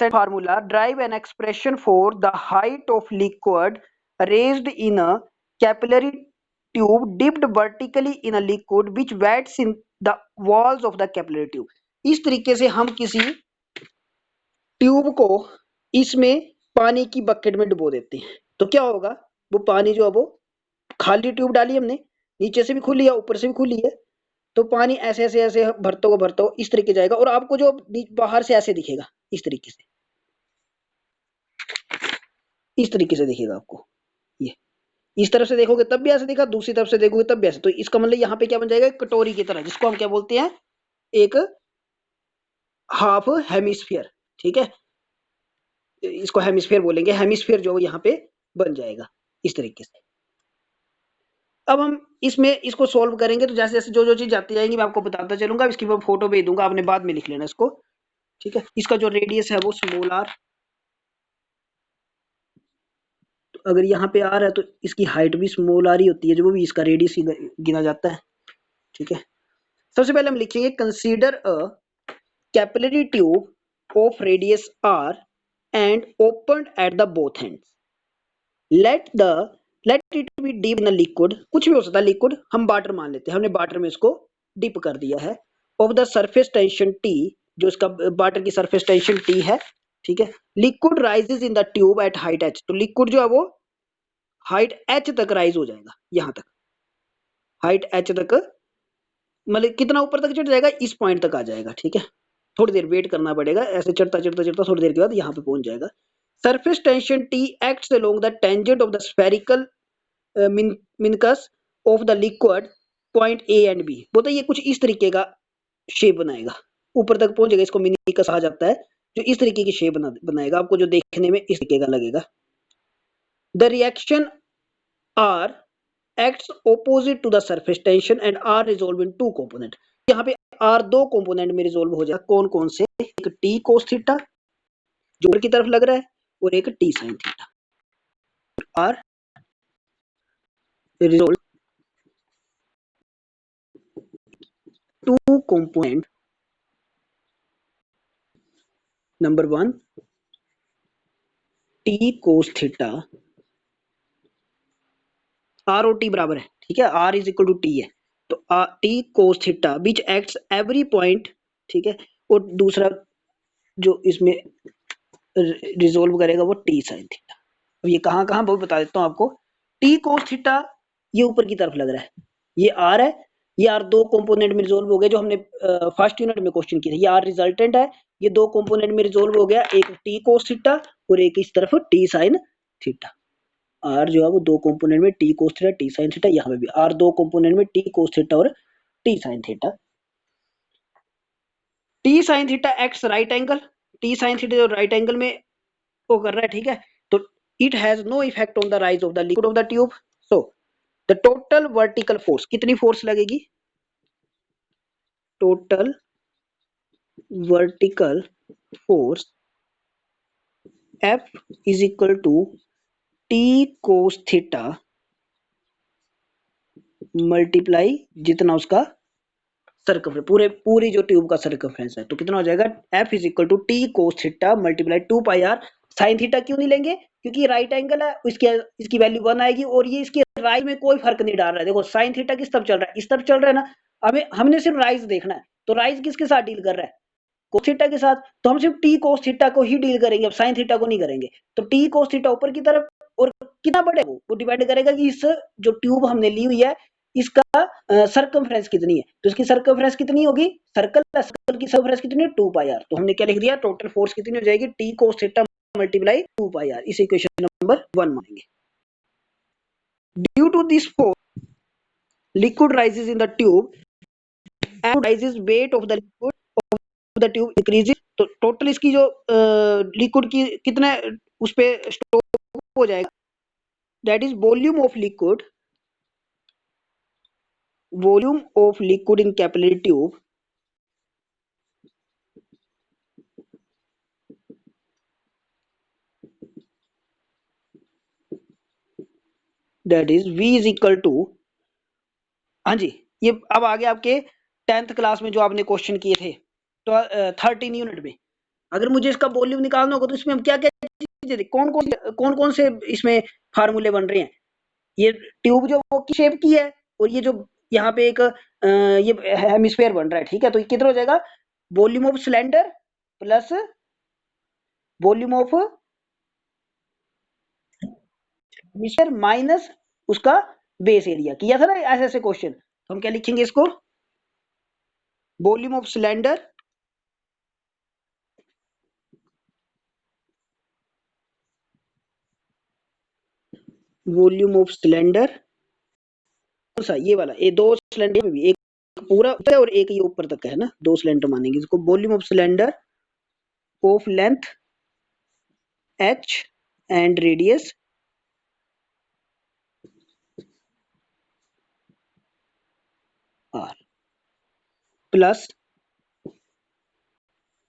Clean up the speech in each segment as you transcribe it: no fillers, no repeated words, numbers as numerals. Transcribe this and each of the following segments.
formula derive an expression for the height of liquid raised in a capillary tube dipped vertically in a liquid which wets in the walls of the capillary tube. इस तरीके से हम किसी tube को इसमें पानी की bucket में डुबो देते हैं तो क्या होगा, वो पानी जो है वो खाली ट्यूब डाली हमने, नीचे से भी खुली है ऊपर से भी खुली है, तो पानी ऐसे ऐसे ऐसे भरते हो इस तरीके जाएगा और आपको जो बाहर से ऐसे दिखेगा, इस तरीके से, इस तरीके से दिखेगा आपको। ये इस तरफ से देखोगे तब भी ऐसे दिखा, दूसरी तरफ से देखोगे तब भी ऐसे, तो इसका मतलब यहाँ पे क्या बन जाएगा, कटोरी की तरह, जिसको हम क्या बोलते हैं, एक हाफ हेमिस्फीयर। ठीक है, इसको हेमिस्फीयर बोलेंगे, हेमिस्फीयर जो यहाँ पे बन जाएगा इस तरीके से। अब हम इसमें इसको सॉल्व करेंगे तो जैसे जैसे जो जो चीज जाती जाएंगी मैं आपको बताता चलूंगा, इसकी मैं फोटो भेज दूंगा, आपने बाद में लिख लेना इसको। ठीक है, इसका जो रेडियस है वो स्मॉल आर, तो अगर यहाँ पे आर है तो इसकी हाइट भी स्मॉल आर ही होती है, जो भी इसका रेडियस ही गिना जाता है। ठीक है, सबसे पहले हम लिखेंगे consider a capillary tube of radius R and open at the both ends, let it be deep in liquid, कुछ भी हो सकता है लिक्विड, हम वाटर मान लेते हैं, हमने वाटर में इसको डिप कर दिया है, of the surface tension T, जो इसका वाटर की सरफेस टेंशन टी है। ठीक है, liquid rises in the tube at height H, तो लिक्विड जो है वो हाइट एच तक राइज हो जाएगा, यहां तक हाइट एच तक, मतलब कितना ऊपर तक चढ़ जाएगा, इस पॉइंट तक आ जाएगा। ठीक है, थोड़ी देर वेट करना पड़ेगा, ऐसे चढ़ता चढ़ता चढ़ता थोड़ी देर के बाद यहाँ पे पहुंच जाएगा। Surface tension T acts along the tangent of the spherical meniscus of the liquid point A and B, बोलते ये कुछ इस तरीके का शेप बनाएगा, ऊपर तक पहुंचेगा, इसको मिनिकस कहा जाता है, जो इस तरीके की शेप बनाएगा आपको, जो देखने में इस तरीके का लगेगा। The reaction R acts opposite to the surface tension and R resolve into component, यहाँ पे आर दो कंपोनेंट में रिजोल्व हो जाएगा, कौन कौन से, एक टी कोस थीटा जो ऊपर की तरफ लग रहा है और एक T sine theta, R resolve to component, number one T cos theta, R और टी बराबर है। ठीक है, R is equal to T है, तो T cos theta which acts every point. ठीक है, और दूसरा जो इसमें रिजोल्व करेगा वो टी साइन थीटा। अब ये कहाँ कहाँ वो बता देता हूँ आपको, टी कोस थीटा ये ऊपर की तरफ लग रहा है, ये आर है, ये आर दो कंपोनेंट में रिजोल्व हो गया, जो हमने फर्स्ट यूनिट में क्वेश्चन किया था, ये आर रिजल्टेंट है, ये दो कंपोनेंट में रिजोल्व हो गया, एक टी कोस थीटा और एक इस तरफ टी साइन थीटा। आर जो है वो दो कंपोनेंट में T cos theta T sine theta, यहाँ पे भी आर दो कंपोनेंट में टी कोस थीटा और T sine theta. T sine theta X right angle, T sine theta जो राइट एंगल में वो कर रहा है। ठीक है, तो it has no effect on the rise of the liquid of the tube, so the total vertical force, कितनी फोर्स लगेगी, total vertical force F is equal to T cos theta multiply जितना उसका सर्कमफ्रेंस, पूरी जो tube का circumference है, तो कितना हो जाएगा, F is equal to T cos theta multiply 2 pi R sine theta. क्यों नहीं लेंगे, क्योंकि राइट एंगल है, इसकी वैल्यू 1 आएगी और ये इसके राइट में कोई फर्क नहीं डाल रहा है। देखो साइन थीटा किस तरफ चल रहा है, इस तरफ चल रहा है ना, हमने सिर्फ राइज देखना है, तो राइज किसके साथ डील कर रहा है, कोस थीटा के साथ, तो हम सिर्फ टी कोस थीटा को ही डील करेंगे, अब साइन थीटा को नहीं करेंगे। तो टी कोस थीटा ऊपर की तरफ, और कितना बड़े वो डिपेंड करेगा कि इस जो ट्यूब हमने ली हुई है इसका सर्कमफ्रेंस कितनी है, तो इसकी सर्कमफ्रेंस कितनी होगी, सर्कल की सर्कमफ्रेंस कितनी है 2 पाई आर, तो हमने क्या लिख दिया, टोटल फोर्स कितनी हो जाएगी, T cos theta multiply 2 pi R, इसे इक्वेशन नंबर 1 मानेंगे। Due to this force liquid rises in the tube and rises weight of the liquid of the tube increases, तो टोटल इसकी जो लिक्विड की कितना उस पे स्टोर हो जाएगा, that is volume of liquid, volume of liquid in capillary tube that is V is equal to, हाँ जी, ये अब आगे आपके 10th क्लास में जो आपने क्वेश्चन किए थे तो 13 यूनिट में, अगर मुझे इसका वॉल्यूम निकालना होगा तो इसमें हम क्या क्या चीजें कौन कौन से इसमें फार्मूले बन रहे हैं। ये ट्यूब जो वो की शेप की है, और ये जो यहाँ पे एक ये हेमिस्फीयर बन रहा है, ठीक है। तो ये कितना हो जाएगा, volume of cylinder plus volume of hemisphere minus उसका बेस एरिया। किया था ना ऐसे ऐसे क्वेश्चन, तो हम क्या लिखेंगे इसको, volume of cylinder volume of cylinder, कौन सा, ये वाला, ये दो सिलेंडर में भी एक पूरा है और एक ये ऊपर तक है ना, दो सिलेंडर मानेंगे इसको। Volume of cylinder of length h and radius r plus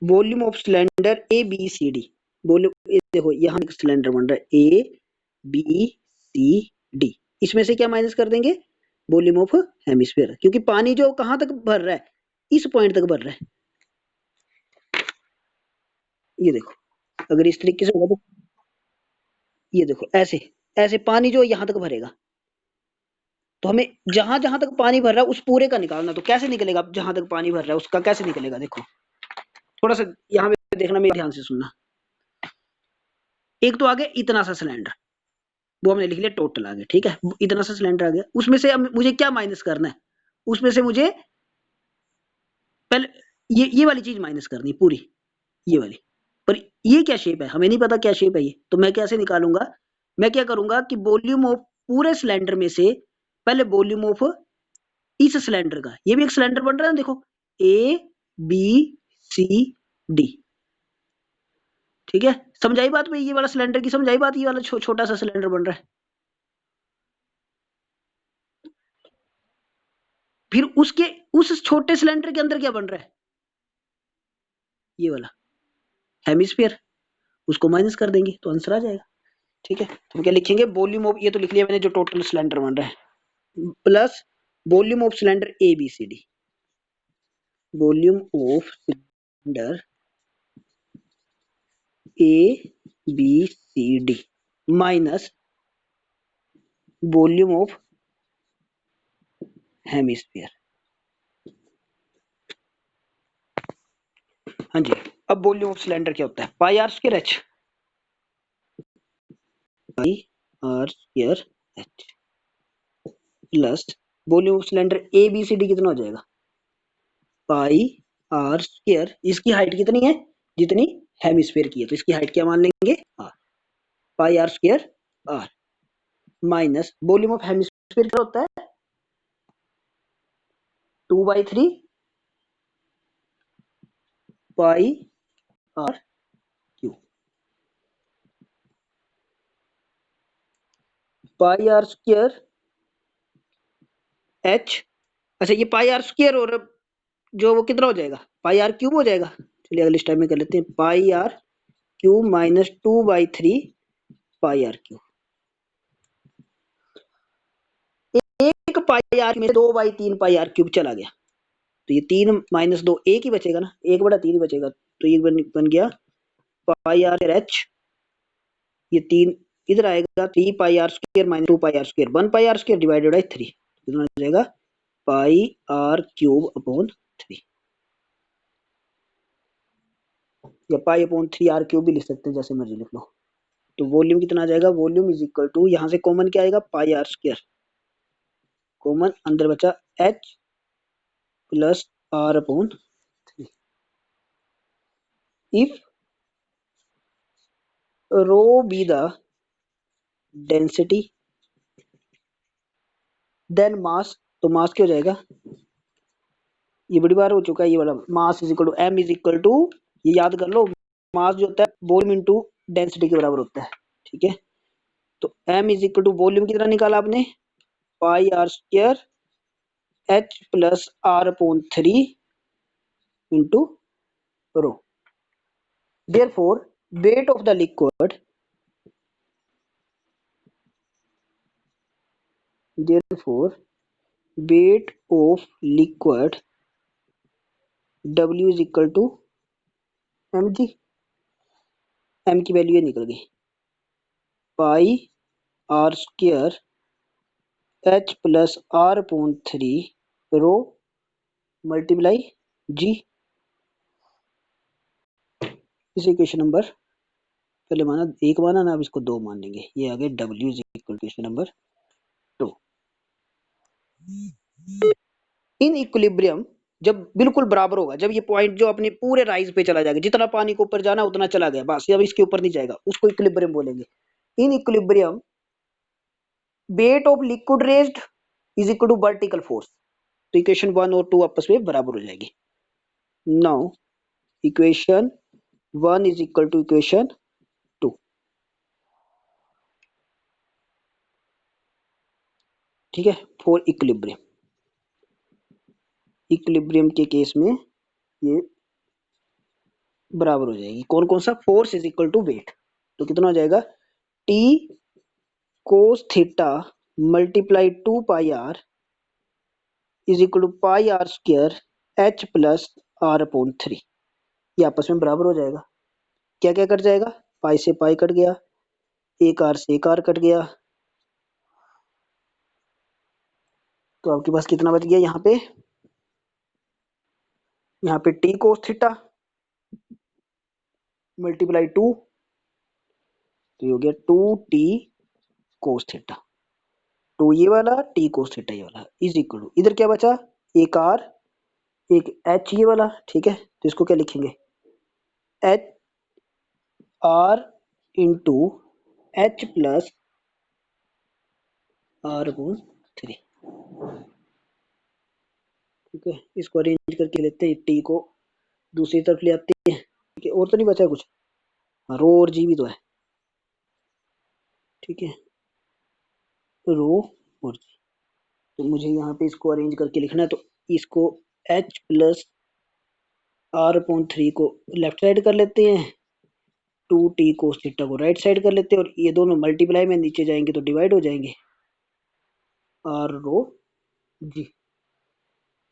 volume of cylinder A B C D. Volume देखो यहाँ एक सिलेंडर बन रहा है ए बी सी डी, इसमें से क्या माइनस कर देंगे, वॉल्यूम ऑफ हेमिस्फीयर, क्योंकि पानी जो कहाँ तक भर रहा है, इस पॉइंट तक भर रहा है। ये देखो अगर इस तरीके से होगा तो ये देखो ऐसे ऐसे पानी जो यहाँ तक भरेगा, तो हमें जहां जहां तक पानी भर रहा है उस पूरे का निकालना। तो कैसे निकलेगा, जहां तक पानी भर रहा है उसका कैसे निकलेगा, देखो थोड़ा सा यहाँ पे देखना, मेरे ध्यान से सुनना। एक तो आ गया इतना सा सिलेंडर, वो हमने लिख लिया टोटल आ गया, ठीक है। इतना सा सिलेंडर आ गया, उसमें से अब मुझे क्या माइनस करना है, उसमें से मुझे पहले ये वाली चीज माइनस करनी पूरी, ये वाली। पर ये क्या शेप है, हमें नहीं पता क्या शेप है ये, तो मैं कैसे निकालूंगा, मैं क्या करूंगा कि वॉल्यूम ऑफ पूरे सिलेंडर में से पहले वॉल्यूम ऑफ इस सिलेंडर का, ये भी एक सिलेंडर बन रहा है देखो, ए बी सी डी, ठीक है। समझाई बात भाई, ये वाला सिलेंडर की समझाई बात, ये वाला छोटा सा सिलेंडर बन रहा है। फिर उसके उस छोटे सिलेंडर के अंदर क्या बन रहा है, ये वाला हेमिस्फीयर, उसको माइनस कर देंगे तो आंसर आ जाएगा, ठीक है। तो क्या लिखेंगे, वॉल्यूम ऑफ, ये तो लिख लिया मैंने जो टोटल सिलेंडर बन रहा है, plus volume of cylinder A B C D, volume of cylinder A B C D minus volume of hemisphere. हाँ जी, अब वॉल्यूम ऑफ सिलेंडर क्या होता है, pi are square h, pi are square h plus volume of cylinder A B C D कितना हो जाएगा, pi are square, इसकी हाइट कितनी है, जितनी हेमिस्फीयर की है, तो इसकी हाइट क्या मान लेंगे, r, pi are square r minus volume of hemisphere क्या होता है, 2/3 pi r cube, pi are square h, अच्छा ये पाई आर स्क्वायर और जो वो कितना हो जाएगा, पाई आर क्यूब हो जाएगा। चलिए अगले स्टेप में कर लेते हैं, pi r cube minus 2/3 pi r cube, एक पाई आर में 2/3 पाई आर क्यूब चला गया, तो ये 3 माइनस 2 एक ही बचेगा ना, 1/3 ही बचेगा, तो ये बन गया पाई आर एच, ये 3 इधर आएगा, 3 pi are square minus 2 pi are square, 1 pi are square divided by 3, कितना हो जाएगा, पाई आर क्यूब अपॉन 3, या पाई अपॉन 3 आर क्यूब भी लिख सकते हैं, जैसे मर्जी लिख लो। तो वॉल्यूम कितना आ जाएगा, वॉल्यूम इज इक्वल टू, यहाँ से कॉमन क्या आएगा, पाई आर स्क्वायर, कॉमन अंदर बचा h plus are upon 3, if rho be the density then mass, तो मास क्या हो जाएगा, ये बड़ी बार हो चुका है ये वाला, mass is equal to M is equal to, ये याद कर लो, मास जो होता है वॉल्यूम इनटू डेंसिटी के बराबर होता है, ठीक है। तो M is equal to volume कितना निकाला आपने, pi are square h plus are upon 3 into rho, therefore weight of the liquid, therefore weight of liquid W is equal to mg, M की वैल्यू ये निकल गई, pi are square h plus are upon 3 rho multiply g. इस equation number पहले माना एक माना ना, अब इसको दो मान लेंगे, ये आ गया W is equal to equation number 2। In equilibrium जब बिल्कुल बराबर होगा, जब ये पॉइंट जो अपने पूरे राइज पे चला जाएगा, जितना पानी को ऊपर जाना उतना चला गया बस, अब इसके ऊपर नहीं जाएगा, उसको इक्विलिब्रियम बोलेंगे। In equilibrium weight of liquid raised is equal to vertical force, तो इक्वेशन 1 और 2 आपस में बराबर हो जाएगी। Now equation 1 is equal to equation 2, ठीक है, फॉर इक्विलिब्रियम। इक्विलिब्रियम के केस में ये बराबर हो जाएगी, कौन कौन सा, force is equal to weight, तो कितना हो जाएगा, T cos theta multiply 2 pi R is equal to pi are square h plus are upon 3, ये आपस में बराबर हो जाएगा। क्या क्या कट जाएगा, पाई से पाई कट गया, एक आर से एक आर कट गया, तो आपके पास कितना बच गया यहाँ पे टी कोस थीटा मल्टीप्लाई 2, तो ये हो गया 2 टी कोस थीटा, 2 ये वाला टी कोस थीटा ये वाला इज इक्वल टू, इधर क्या बचा, एक आर एक एच ये वाला, ठीक है, तो इसको क्या लिखेंगे, H R into H plus are upon 3, ठीक है, इसको अरेंज करके लेते हैं, टी को दूसरी तरफ ले आते हैं, ठीक है, और तो नहीं बचा कुछ, रो और जी भी तो है, ठीक है, रो और जी, तो मुझे यहाँ पे इसको अरेंज करके लिखना है, तो इसको एच प्लस आर अपॉन 3 को लेफ्ट साइड कर लेते हैं, 2 टी कोस थीटा को राइट साइड कर लेते हैं, और ये दोनों मल्टीप्लाई में नीचे जाएंगे तो डिवाइड हो जाएंगे, R rho G.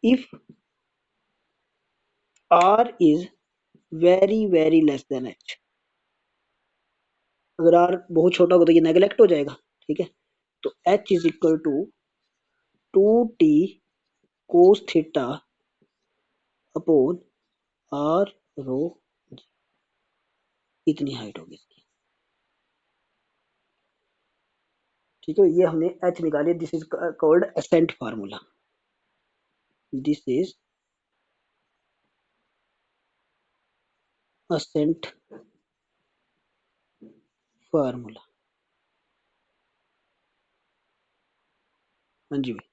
If R is very very less than H, अगर आर बहुत छोटा होगा तो ये नेगलेक्ट हो जाएगा, ठीक है, तो h is equal to 2 T cos theta upon r rho g, इतनी हाइट होगी इसकी, ठीक है, ये हमने एच निकाली, this is called ascent formula, this is ascent formula. हाँ जी भाई।